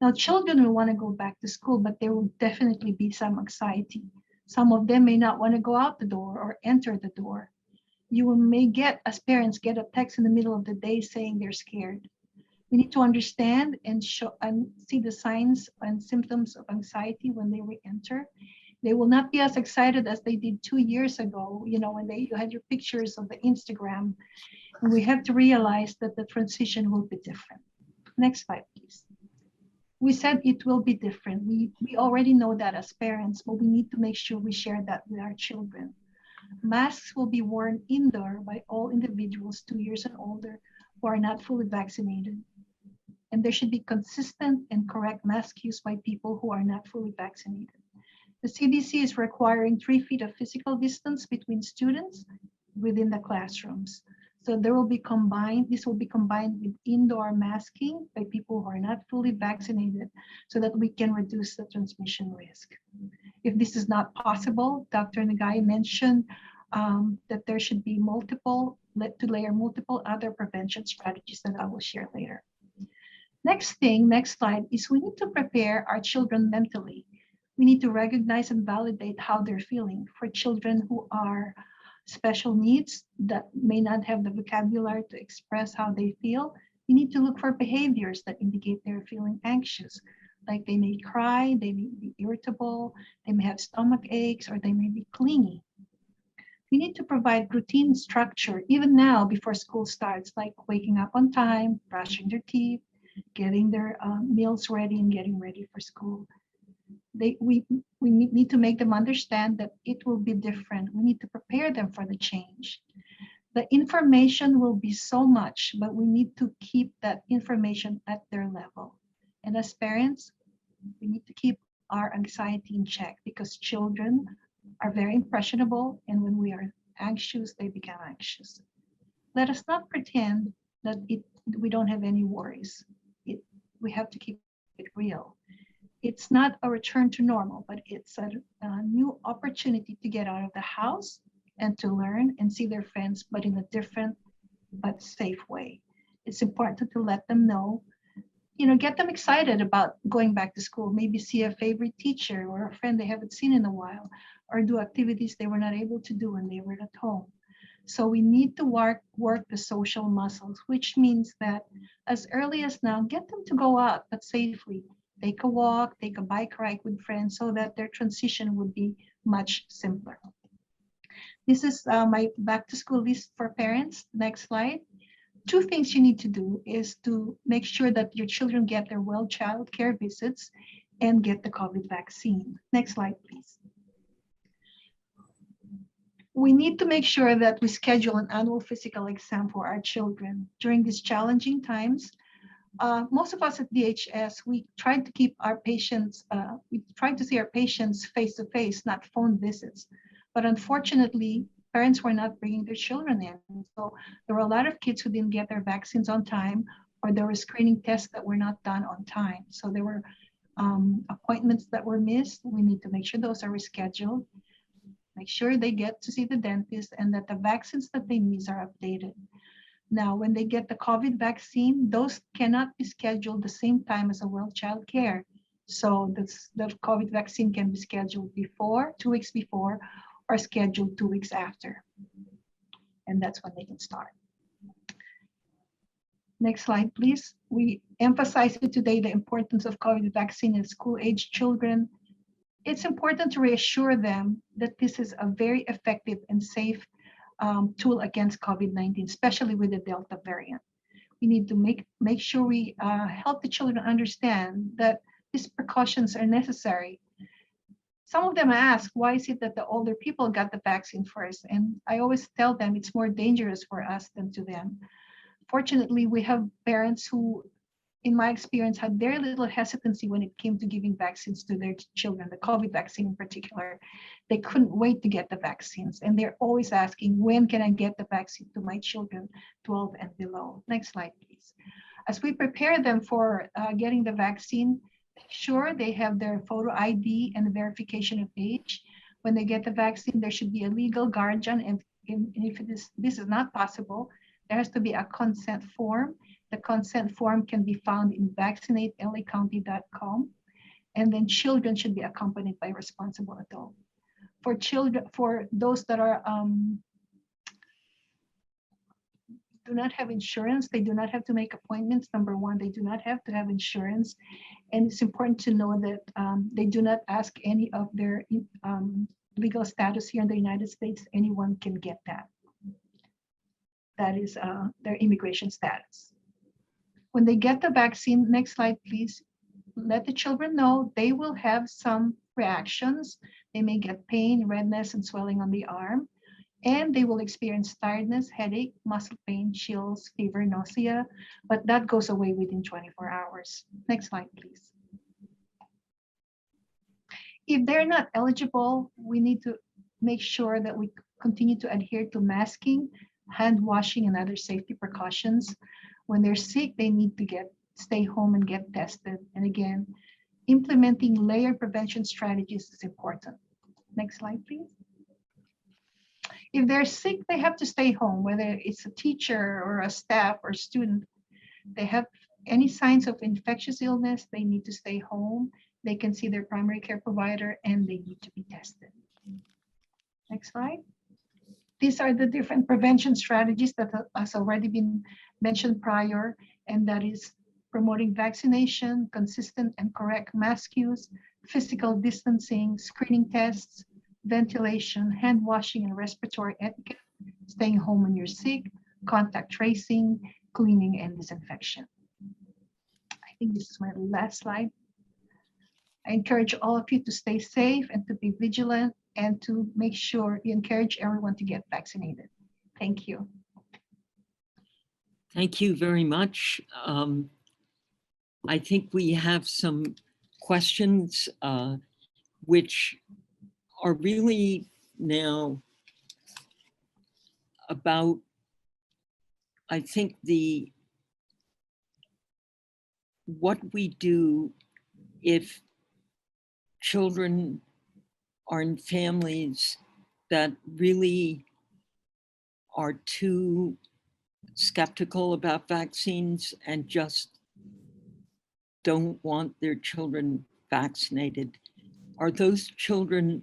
Speaker 6: Now, children will want to go back to school, but there will definitely be some anxiety. Some of them may not want to go out the door or enter the door. You may get, as parents, get a text in the middle of the day saying they're scared. We need to understand and show and see the signs and symptoms of anxiety when they re-enter. They will not be as excited as they did 2 years ago, you know, when you had your pictures of the Instagram. And we have to realize that the transition will be different. Next slide, please. We said it will be different. We already know that as parents, but we need to make sure we share that with our children. Masks will be worn indoor by all individuals 2 years and older who are not fully vaccinated. And there should be consistent and correct mask use by people who are not fully vaccinated. The CDC is requiring 3 feet of physical distance between students within the classrooms. So this will be combined with indoor masking by people who are not fully vaccinated so that we can reduce the transmission risk. If this is not possible, Dr. Nagai mentioned that there should be multiple other prevention strategies that I will share later. Next slide, is we need to prepare our children mentally. We need to recognize and validate how they're feeling. For children who are special needs that may not have the vocabulary to express how they feel, we need to look for behaviors that indicate they're feeling anxious. Like they may cry, they may be irritable, they may have stomach aches, or they may be clingy. We need to provide routine structure, even now before school starts, like waking up on time, brushing their teeth, getting their meals ready, and getting ready for school. We need to make them understand that it will be different. We need to prepare them for the change. The information will be so much, but we need to keep that information at their level. And as parents, we need to keep our anxiety in check because children are very impressionable, and when we are anxious, they become anxious. Let us not pretend that we don't have any worries. We have to keep it real. It's not a return to normal, but it's a new opportunity to get out of the house and to learn and see their friends, but in a different but safe way. It's important to let them know, get them excited about going back to school, maybe see a favorite teacher or a friend they haven't seen in a while, or do activities they were not able to do when they were at home. So we need to work the social muscles, which means that as early as now, get them to go out, but safely. Take a walk, take a bike ride with friends so that their transition would be much simpler. This is my back to school list for parents. Next slide. 2 things you need to do is to make sure that your children get their well child care visits and get the COVID vaccine. Next slide, please. We need to make sure that we schedule an annual physical exam for our children. During these challenging times, most of us at DHS, we try to keep our patients, we try to see our patients face to face, not phone visits. But unfortunately, parents were not bringing their children in. So there were a lot of kids who didn't get their vaccines on time, or there were screening tests that were not done on time. So there were appointments that were missed. We need to make sure those are rescheduled. make sure they get to see the dentist, and that the vaccines that they miss are updated. Now, when they get the COVID vaccine, those cannot be scheduled the same time as a well child care. So the COVID vaccine can be scheduled before, 2 weeks before, or scheduled 2 weeks after. And that's when they can start. Next slide, please. We emphasize today the importance of COVID vaccine in school-age children. It's important to reassure them that this is a very effective and safe tool against COVID-19, especially with the Delta variant. We need to make sure we help the children understand that these precautions are necessary. Some of them ask, why is it that the older people got the vaccine first? And I always tell them it's more dangerous for us than to them. Fortunately, we have parents who, in my experience, had very little hesitancy when it came to giving vaccines to their children, the COVID vaccine in particular. They couldn't wait to get the vaccines, and they're always asking, when can I get the vaccine to my children 12 and below? Next slide, please. As we prepare them for getting the vaccine, make sure they have their photo ID and verification of age. When they get the vaccine, there should be a legal guardian, and if this is not possible, there has to be a consent form. The consent form can be found in vaccinatelacounty.com. And then children should be accompanied by a responsible adult. For children, for those that are do not have insurance, they do not have to make appointments. Number one, they do not have to have insurance. And it's important to know that they do not ask any of their legal status here in the United States. Anyone can get that. That is their immigration status. When they get the vaccine, next slide, please, let the children know they will have some reactions. They may get pain, redness, and swelling on the arm, and they will experience tiredness, headache, muscle pain, chills, fever, nausea, but that goes away within 24 hours. Next slide, please. If they're not eligible, we need to make sure that we continue to adhere to masking, hand washing, and other safety precautions. When they're sick, they need to stay home and get tested. And again, implementing layered prevention strategies is important. Next slide, please. If they're sick, they have to stay home, whether it's a teacher or a staff or student. They have any signs of infectious illness, they need to stay home. They can see their primary care provider, and they need to be tested. Next slide. These are the different prevention strategies that has already been mentioned prior, and that is promoting vaccination, consistent and correct mask use, physical distancing, screening tests, ventilation, hand washing and respiratory etiquette, staying home when you're sick, contact tracing, cleaning, and disinfection. I think this is my last slide. I encourage all of you to stay safe and to be vigilant and to make sure you encourage everyone to get vaccinated. Thank you.
Speaker 1: Thank you very much. I think we have some questions which are really now about, I think, what we do if children are in families that really are too skeptical about vaccines and just don't want their children vaccinated. Are those children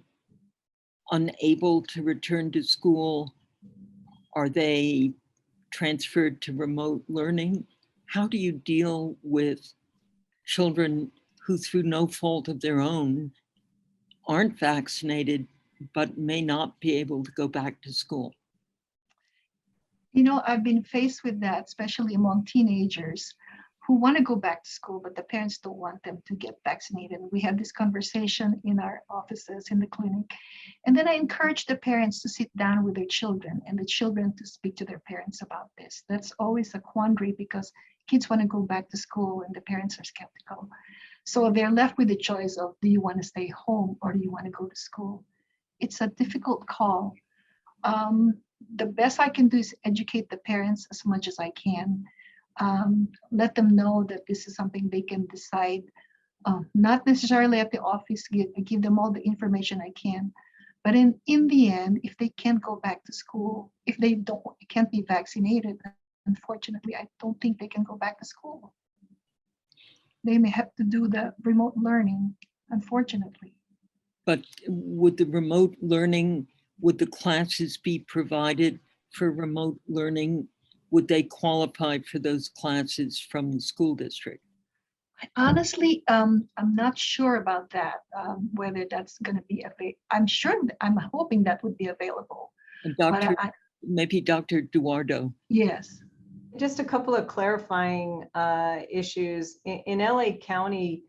Speaker 1: unable to return to school? Are they transferred to remote learning? How do you deal with children who, through no fault of their own, aren't vaccinated, but may not be able to go back to school?
Speaker 6: You know, I've been faced with that, especially among teenagers who want to go back to school, but the parents don't want them to get vaccinated. We have this conversation in our offices, in the clinic. And then I encourage the parents to sit down with their children and the children to speak to their parents about this. That's always a quandary because kids want to go back to school and the parents are skeptical. So they're left with the choice of, do you want to stay home or do you want to go to school? It's a difficult call. The best I can do is educate the parents as much as I can. Let them know that this is something they can decide, not necessarily at the office, give them all the information I can, But in the end, if they can't go back to school, if they can't be vaccinated, unfortunately, I don't think they can go back to school. They may have to do the remote learning, unfortunately.
Speaker 1: But would the remote learning, would the classes be provided for remote learning? Would they qualify for those classes from the school district?
Speaker 6: Honestly, I'm not sure about that, whether that's going to be available. I'm hoping that would be available.
Speaker 1: And
Speaker 6: But
Speaker 1: maybe Dr. Duardo.
Speaker 6: yes.
Speaker 3: Just a couple of clarifying issues. In LA County,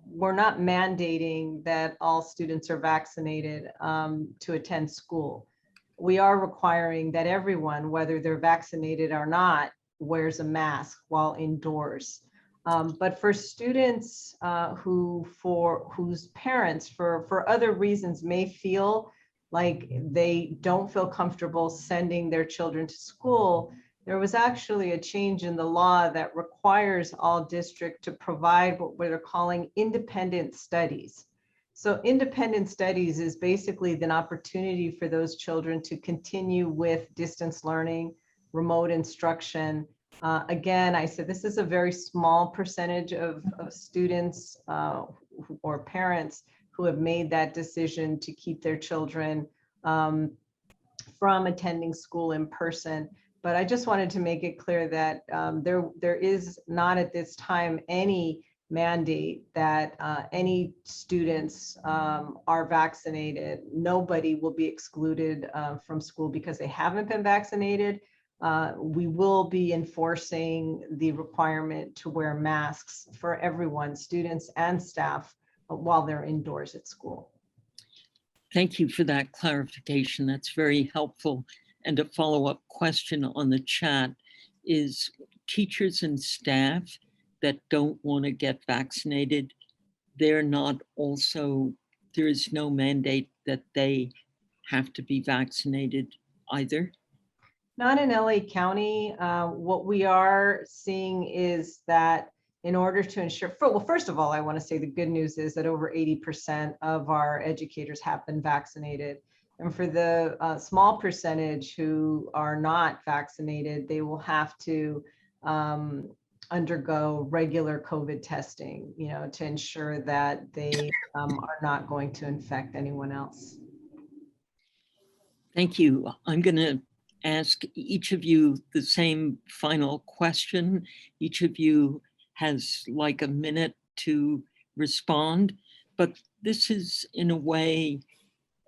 Speaker 3: we're not mandating that all students are vaccinated to attend school. We are requiring that everyone, whether they're vaccinated or not, wears a mask while indoors. But for students whose parents, for other reasons, may feel like they don't feel comfortable sending their children to school, there was actually a change in the law that requires all districts to provide what they're calling independent studies. So independent studies is basically an opportunity for those children to continue with distance learning, remote instruction. Again, I said this is a very small percentage of students or parents who have made that decision to keep their children from attending school in person. But I just wanted to make it clear that there is not at this time any mandate that any students are vaccinated. Nobody will be excluded from school because they haven't been vaccinated. We will be enforcing the requirement to wear masks for everyone, students and staff, while they're indoors at school.
Speaker 1: Thank you for that clarification. That's very helpful. And a follow-up question on the chat is teachers and staff that don't want to get vaccinated, they're not also, there is no mandate that they have to be vaccinated either?
Speaker 3: Not in LA County. What we are seeing is that in order to ensure, well, first of all, I want to say the good news is that over 80% of our educators have been vaccinated. And for the small percentage who are not vaccinated, they will have to undergo regular COVID testing, to ensure that they are not going to infect anyone else.
Speaker 1: Thank you. I'm going to ask each of you the same final question. Each of you has like a minute to respond, but this is in a way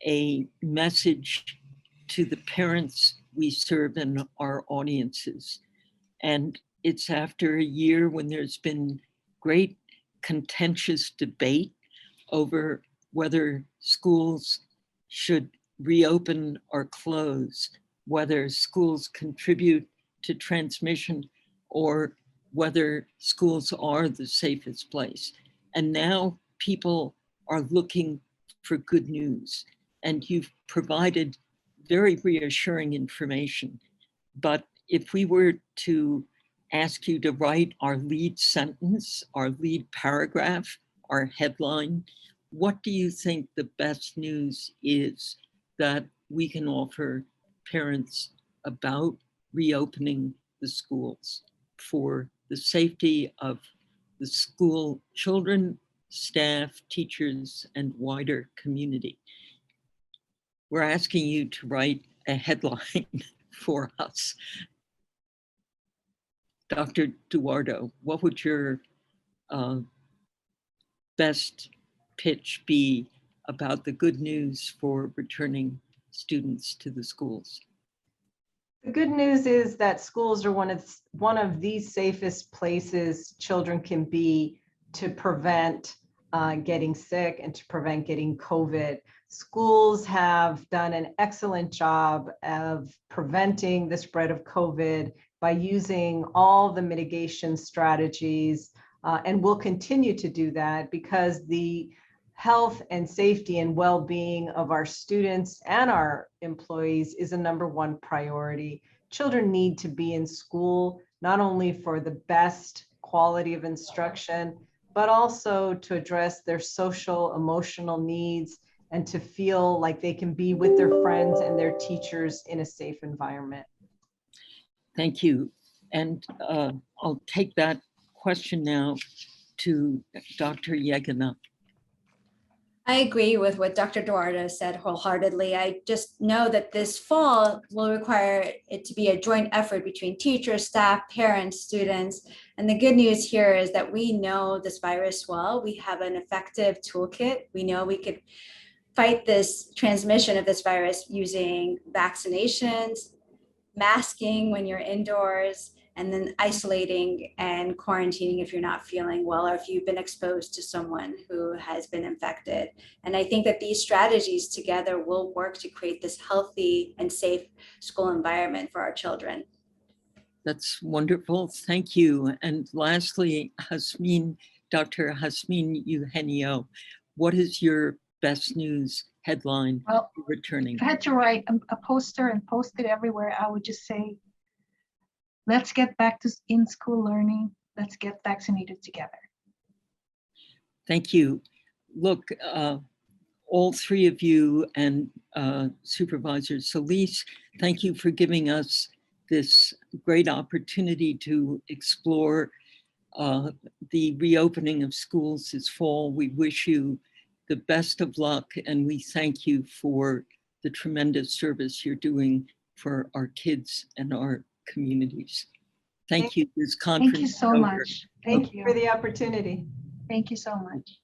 Speaker 1: a message to the parents we serve in our audiences. And it's after a year when there's been great contentious debate over whether schools should reopen or close, whether schools contribute to transmission or whether schools are the safest place. And now people are looking for good news. And you've provided very reassuring information. But if we were to ask you to write our lead sentence, our lead paragraph, our headline, what do you think the best news is that we can offer parents about reopening the schools for the safety of the school children, staff, teachers, and wider community? We're asking you to write a headline for us. Dr. Duardo, what would your best pitch be about the good news for returning students to the schools?
Speaker 3: The good news is that schools are one of the safest places children can be to prevent getting sick and to prevent getting COVID. Schools have done an excellent job of preventing the spread of COVID by using all the mitigation strategies, and will continue to do that because the health and safety and well-being of our students and our employees is a #1 priority. Children need to be in school, not only for the best quality of instruction, but also to address their social, emotional needs and to feel like they can be with their friends and their teachers in a safe environment.
Speaker 1: Thank you. And I'll take that question now to Dr. Yogana.
Speaker 4: I agree with what Dr. Duardo said wholeheartedly. I just know that this fall will require it to be a joint effort between teachers, staff, parents, students. And the good news here is that we know this virus well. We have an effective toolkit. We know we could fight this transmission of this virus using vaccinations, masking when you're indoors, and then isolating and quarantining if you're not feeling well or if you've been exposed to someone who has been infected. And I think that these strategies together will work to create this healthy and safe school environment for our children.
Speaker 1: That's wonderful. Thank you. And lastly, Dr. Hasmin Eugenio, what is your best news headline
Speaker 6: Well,
Speaker 1: returning?
Speaker 6: if I had to write a poster and post it everywhere, I would just say, let's get back to in-school learning. Let's get vaccinated together.
Speaker 1: Thank you. Look, all three of you and Supervisor Solis, thank you for giving us this great opportunity to explore the reopening of schools this fall. We wish you the best of luck, and we thank you for the tremendous service you're doing for our kids and our communities. Thank you. This conference
Speaker 6: Thank you so
Speaker 1: is over.
Speaker 6: much.
Speaker 3: Thank you for the opportunity.
Speaker 6: Thank you so much.